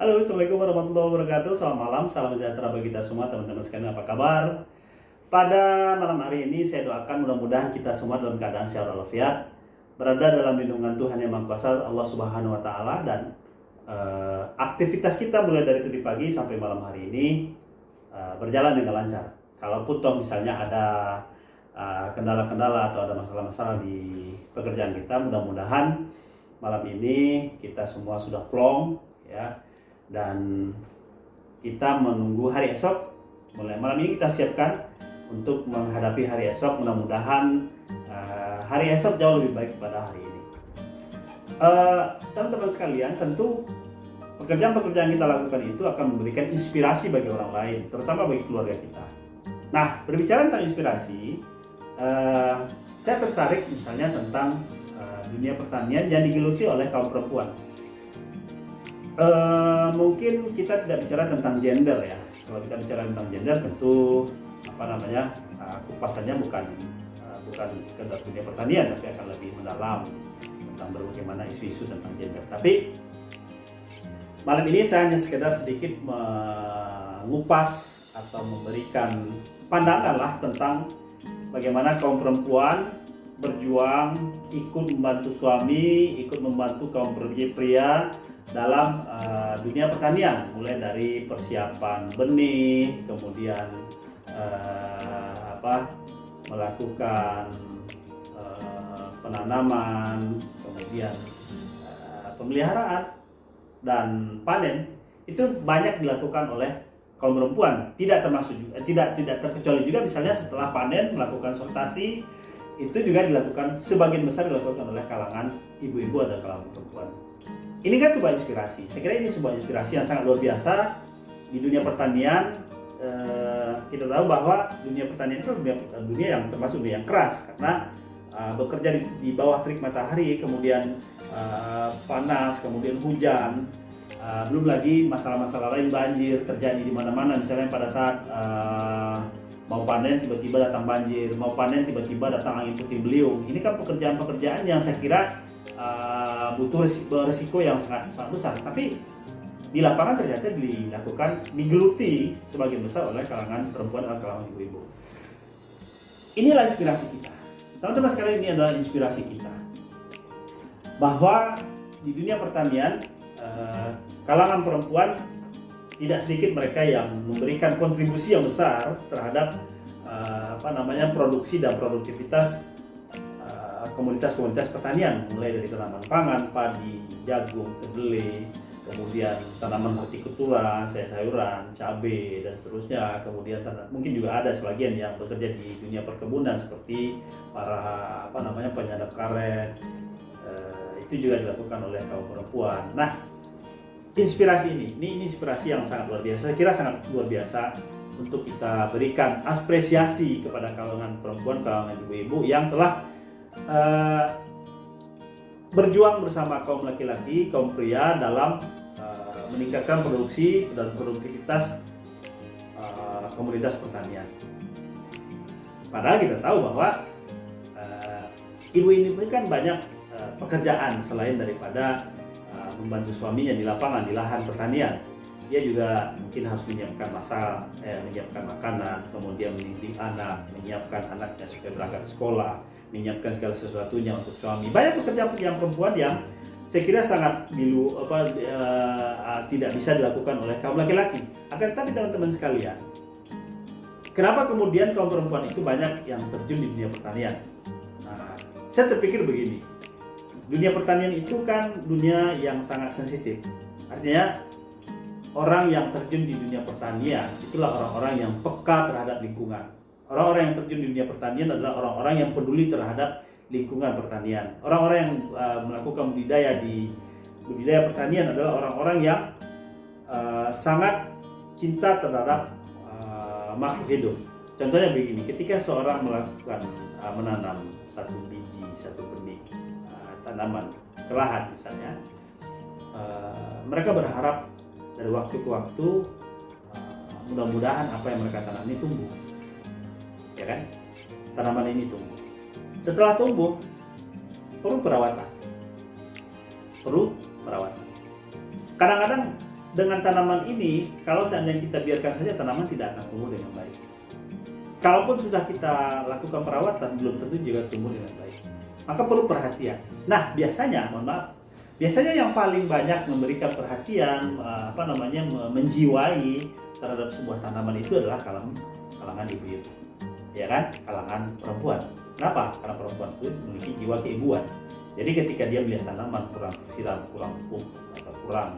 Halo, Assalamualaikum warahmatullahi wabarakatuh. Selamat malam, salam sejahtera bagi kita semua teman-teman sekalian. Apa kabar? Pada malam hari ini saya doakan mudah-mudahan kita semua dalam keadaan sehat walafiat, berada dalam lindungan Tuhan Yang Maha Kuasa, Allah Subhanahu Wa Taala, dan aktivitas kita mulai dari tadi pagi sampai malam hari ini berjalan dengan lancar. Kalaupun toh misalnya ada kendala-kendala atau ada masalah-masalah di pekerjaan kita, mudah-mudahan malam ini kita semua sudah plong, ya. Dan kita menunggu hari esok. Mulai malam ini kita siapkan untuk menghadapi hari esok. Mudah-mudahan hari esok jauh lebih baik pada hari ini. Teman-teman sekalian, tentu pekerjaan-pekerjaan kita lakukan itu akan memberikan inspirasi bagi orang lain, terutama bagi keluarga kita. Nah, berbicara tentang inspirasi, saya tertarik misalnya tentang dunia pertanian yang digeluti oleh kaum perempuan. Mungkin kita tidak bicara tentang gender ya. Kalau kita bicara tentang gender, tentu kupasannya bukan sekedar dunia pertanian, tapi akan lebih mendalam tentang bagaimana isu-isu tentang gender. Tapi malam ini saya hanya sekedar sedikit mengupas atau memberikan pandangan lah tentang bagaimana kaum perempuan berjuang, ikut membantu suami, ikut membantu kaum pria dalam dunia pertanian, mulai dari persiapan benih, kemudian melakukan penanaman, kemudian pemeliharaan dan panen. Itu banyak dilakukan oleh kaum perempuan. Tidak terkecuali juga misalnya setelah panen melakukan sortasi, itu juga dilakukan, sebagian besar dilakukan oleh kalangan ibu-ibu atau kalangan perempuan. Ini kan sebuah inspirasi. Saya kira ini sebuah inspirasi yang sangat luar biasa di dunia pertanian. Kita tahu bahwa dunia pertanian itu dunia yang termasuk dunia yang keras, karena bekerja di bawah terik matahari, kemudian panas, kemudian hujan, belum lagi masalah-masalah lain, banjir terjadi di mana-mana. Misalnya pada saat mau panen tiba-tiba datang banjir, mau panen tiba-tiba datang angin puting beliung. Ini kan pekerjaan-pekerjaan yang saya kira butuh resiko yang sangat besar, tapi di lapangan ternyata digeluti sebagian besar oleh kalangan perempuan atau kalangan ibu-ibu. Inilah inspirasi kita, teman-teman sekalian. Ini adalah inspirasi kita bahwa di dunia pertanian kalangan perempuan tidak sedikit mereka yang memberikan kontribusi yang besar terhadap produksi dan produktivitas komoditas-komoditas pertanian, mulai dari tanaman pangan, padi, jagung, kedelai, kemudian tanaman hortikultura, sayur-sayuran, cabai dan seterusnya. Kemudian mungkin juga ada sebagian yang bekerja di dunia perkebunan seperti para penyadap karet. Itu juga dilakukan oleh kaum perempuan. Nah, inspirasi ini inspirasi yang sangat luar biasa. Saya kira sangat luar biasa untuk kita berikan apresiasi kepada kalangan perempuan, kalangan ibu-ibu yang telah berjuang bersama kaum laki-laki, kaum pria dalam meningkatkan produksi dan produktivitas komoditas pertanian. Padahal kita tahu bahwa ibu ini kan banyak pekerjaan selain daripada membantu suaminya di lapangan, di lahan pertanian. Dia juga mungkin harus menyiapkan makanan, kemudian mendidik anak, menyiapkan anaknya supaya berangkat ke sekolah, menyiapkan segala sesuatunya untuk suami. Banyak pekerjaan perempuan yang saya kira sangat tidak bisa dilakukan oleh kaum laki-laki. Akan tetapi teman-teman sekalian, kenapa kemudian kaum perempuan itu banyak yang terjun di dunia pertanian? Nah, saya terpikir begini, dunia pertanian itu kan dunia yang sangat sensitif. Artinya orang yang terjun di dunia pertanian itulah orang-orang yang peka terhadap lingkungan. Orang-orang yang terjun di dunia pertanian adalah orang-orang yang peduli terhadap lingkungan pertanian. Orang-orang yang melakukan budidaya pertanian adalah orang-orang yang sangat cinta terhadap makhluk hidup. Contohnya begini, ketika seorang melakukan menanam satu biji, satu benih tanaman ke lahan misalnya, mereka berharap dari waktu ke waktu mudah-mudahan apa yang mereka tanam ini tumbuh, ya kan? Tanaman ini tumbuh. Setelah tumbuh perlu perawatan. Kadang-kadang dengan tanaman ini, kalau seandainya kita biarkan saja, tanaman tidak akan tumbuh dengan baik. Kalaupun sudah kita lakukan perawatan, belum tentu juga tumbuh dengan baik. Maka perlu perhatian. Nah, biasanya yang paling banyak memberikan perhatian, menjiwai terhadap sebuah tanaman itu adalah kalangan ibu-ibu, ya kan? Kalangan perempuan. Kenapa? Karena perempuan itu memiliki jiwa keibuan. Jadi ketika dia melihat tanaman kurang siram, kurang pupuk, atau kurang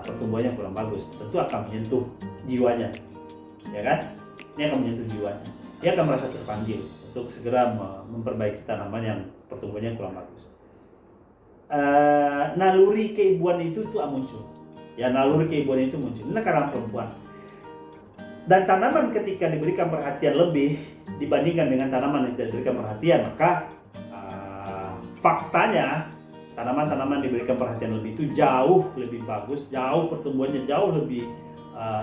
pertumbuhannya kurang bagus, tentu akan menyentuh jiwanya, ya kan? Dia akan menyentuh jiwanya. Dia akan merasa terpanggil untuk segera memperbaiki tanaman yang pertumbuhannya kurang bagus. Naluri keibuan itu muncul. Ya, naluri keibuan itu muncul. Ini karena perempuan. Dan tanaman ketika diberikan perhatian lebih dibandingkan dengan tanaman yang tidak diberikan perhatian, maka faktanya tanaman-tanaman diberikan perhatian lebih itu jauh lebih bagus, jauh pertumbuhannya jauh lebih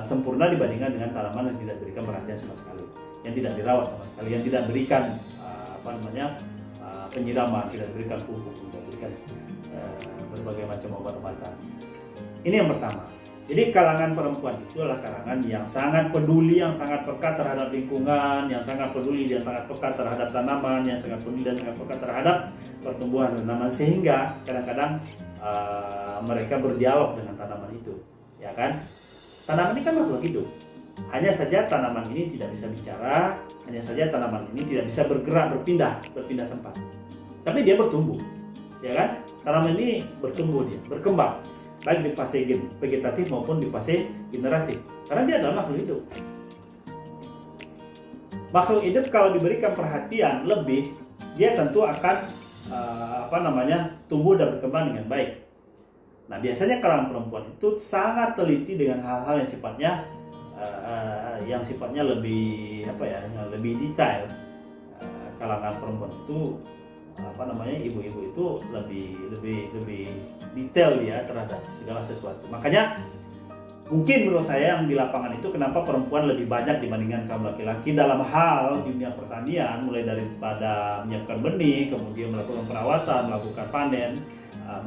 sempurna dibandingkan dengan tanaman yang tidak diberikan perhatian sama sekali, yang tidak dirawat sama sekali, yang tidak berikan penyiraman, tidak diberikan pupuk, tidak diberikan berbagai macam obat-obatan. Ini yang pertama. Jadi kalangan perempuan itu adalah kalangan yang sangat peduli, yang sangat peka terhadap lingkungan, yang sangat peduli dan sangat peka terhadap tanaman, yang sangat peduli dan sangat peka terhadap pertumbuhan tanaman, sehingga kadang-kadang mereka berdialog dengan tanaman itu, ya kan? Tanaman ini kan makhluk hidup. Hanya saja tanaman ini tidak bisa bicara, hanya saja tanaman ini tidak bisa bergerak, berpindah tempat. Tapi dia bertumbuh, ya kan? Tanaman ini bertumbuh, dia berkembang, baik di fase vegetatif maupun di fase generatif, karena dia adalah makhluk hidup. Makhluk hidup kalau diberikan perhatian lebih, dia tentu akan tumbuh dan berkembang dengan baik. Nah, biasanya kalangan perempuan itu sangat teliti dengan hal-hal yang sifatnya lebih lebih detail. Kalangan perempuan itu ibu-ibu itu lebih detail dia terhadap segala sesuatu. Makanya mungkin menurut saya yang di lapangan itu kenapa perempuan lebih banyak dibandingkan kaum laki-laki dalam hal dunia pertanian, mulai daripada menyiapkan benih, kemudian melakukan perawatan, melakukan panen,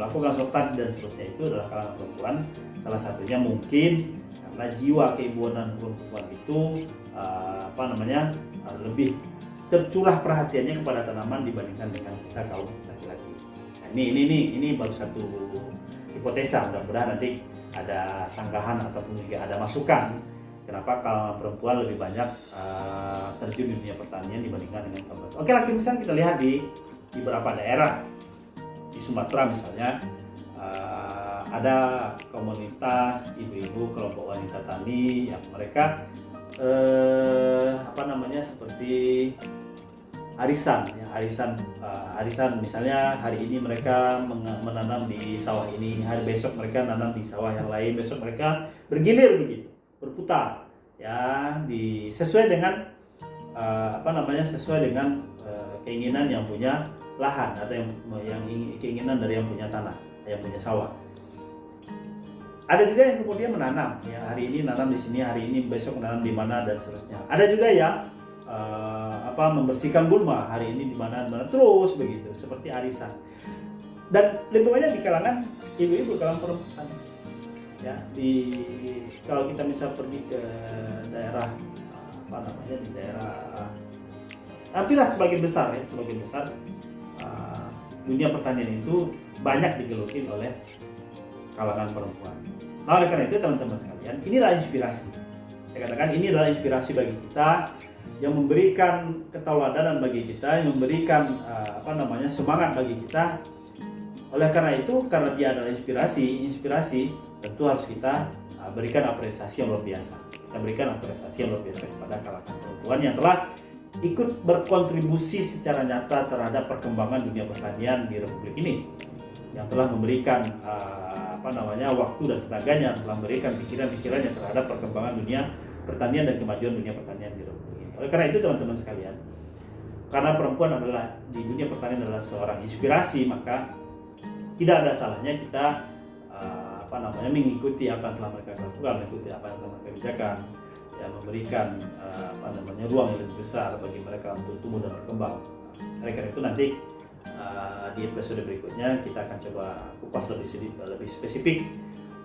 melakukan sortan dan seterusnya, itu adalah kalangan perempuan. Salah satunya mungkin karena jiwa keibuan perempuan itu lebih tercurah perhatiannya kepada tanaman dibandingkan dengan kita kaum laki-laki. Nah, ini baru satu hipotesa, mudah-mudahan nanti ada sanggahan ataupun juga ada masukan kenapa kalangan perempuan lebih banyak terjun di dunia pertanian dibandingkan dengan kaum laki-laki. Oke, lagi misalnya kita lihat di beberapa daerah di Sumatera misalnya, ada komunitas ibu-ibu kelompok wanita tani yang mereka seperti arisan misalnya hari ini mereka menanam di sawah ini, hari besok mereka menanam di sawah yang lain, besok mereka bergilir begitu, berputar ya, sesuai dengan keinginan yang punya lahan atau yang keinginan dari yang punya tanah, yang punya sawah. Ada juga yang kemudian menanam, ya hari ini nanam di sini, hari ini besok menanam di mana dan seterusnya. Ada juga yang membersihkan gulma, hari ini di mana terus begitu, seperti arisan. Dan lebih banyak di kalangan ibu-ibu, kalangan perempuan. Ya, kalau kita bisa pergi ke daerah di daerah hampirlah sebagian besar dunia pertanian itu banyak digeluti oleh kalangan perempuan. Nah, oleh karena itu teman-teman sekalian, inilah inspirasi. Saya katakan ini adalah inspirasi bagi kita, yang memberikan ketauladanan bagi kita, yang memberikan semangat bagi kita. Oleh karena itu, karena dia adalah inspirasi tentu harus kita berikan apresiasi yang luar biasa. Kita berikan apresiasi yang luar biasa kepada kalangan perempuan yang telah ikut berkontribusi secara nyata terhadap perkembangan dunia pertanian di Republik ini, yang telah memberikan waktu dan tenaganya, telah memberikan pikiran-pikirannya terhadap perkembangan dunia pertanian dan kemajuan dunia pertanian di Republik ini. Oleh karena itu teman-teman sekalian, karena perempuan adalah di dunia pertanian adalah seorang inspirasi, maka tidak ada salahnya kita mengikuti apa yang telah mereka lakukan, mengikuti apa yang telah mereka kerjakan, ya, memberikan ruang yang lebih besar bagi mereka untuk tumbuh dan berkembang. Oleh karena itu nanti di episode berikutnya kita akan coba kupas lebih spesifik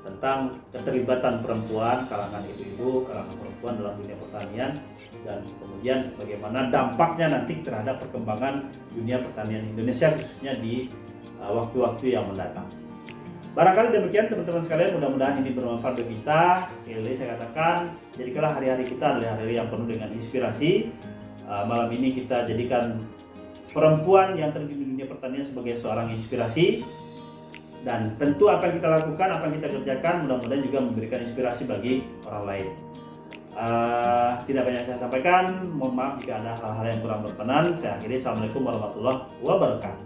tentang keterlibatan perempuan, kalangan ibu-ibu, kalangan perempuan dalam dunia pertanian, dan kemudian bagaimana dampaknya nanti terhadap perkembangan dunia pertanian Indonesia khususnya di waktu-waktu yang mendatang. Barangkali demikian teman-teman sekalian, mudah-mudahan ini bermanfaat bagi kita. Sekali lagi saya katakan, jadikanlah hari-hari kita adalah hari-hari yang penuh dengan inspirasi. Malam ini kita jadikan perempuan yang terjun di dunia pertanian sebagai seorang inspirasi, dan tentu apa yang kita lakukan, apa yang kita kerjakan mudah-mudahan juga memberikan inspirasi bagi orang lain. Tidak banyak saya sampaikan, mohon maaf jika ada hal-hal yang kurang berkenan. Saya akhiri, assalamualaikum warahmatullahi wabarakatuh.